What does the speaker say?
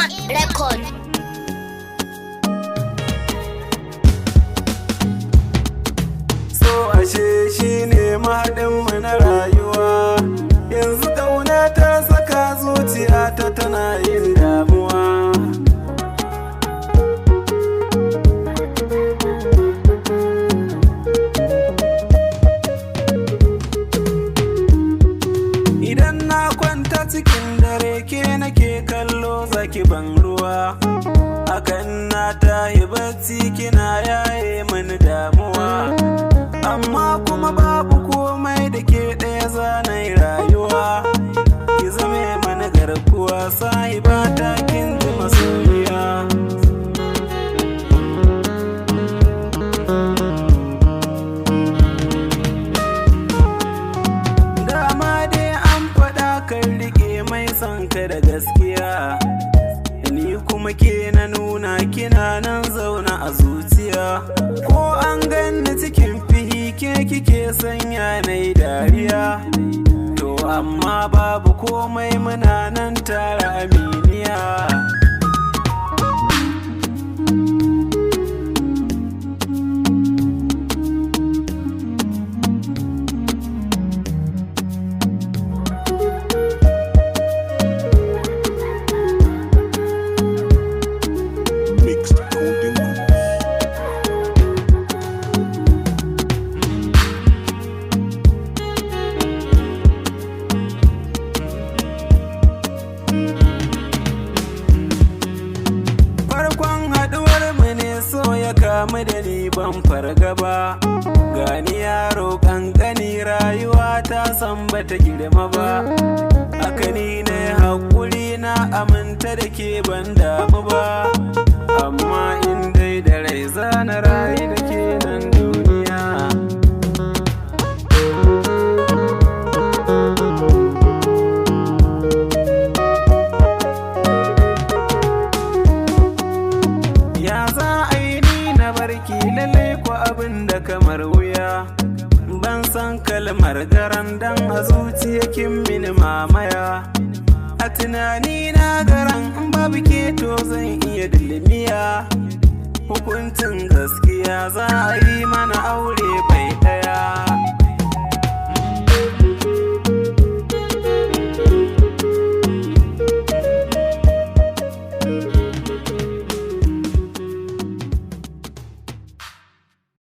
A1 record. So ashe shine mahaɗinmu na rayuwa. Yanzu ƙauna ta saka zuciyata tana yin damuwa. Idan na kwanta cikin dare ke nake kallo zaki ban ruwa. Hakan na tahi bacci kina yaye mini damuwa. Amma kuma babu komai da ke ɗaya zanai rayuwa. Ki zame mana garkuwa sahiba ta kin ji masoyiya. Dama dai an faɗa kan riƙe mai son ka da gaskiya. Ni kuma ke na nuna kina nan zauna a zuciya. Ko an ganni cikin fihi ke kike sanya nai dariya. To amma babu komai muna nan tare aminiya. Mixed Golden Goose. Farkon haɗuwar mu ne so ya kamu da ni ban fargaba. Gani yaro ƙanƙani rayuwa ta san bata girma ba. Haka ni ne haƙuri na aminta da ke ban damu ba. Amma in dai da rai zana rayu da ke nan duniya. Ya za a yi ni na barki lallai ko abin da kamar wuya. Ban san kalmar garan dan a zuciya kin mini mamaya. A tunani na garan in babu ke to zan iya dilmiya. Hukuncin gaskiya za a yi mana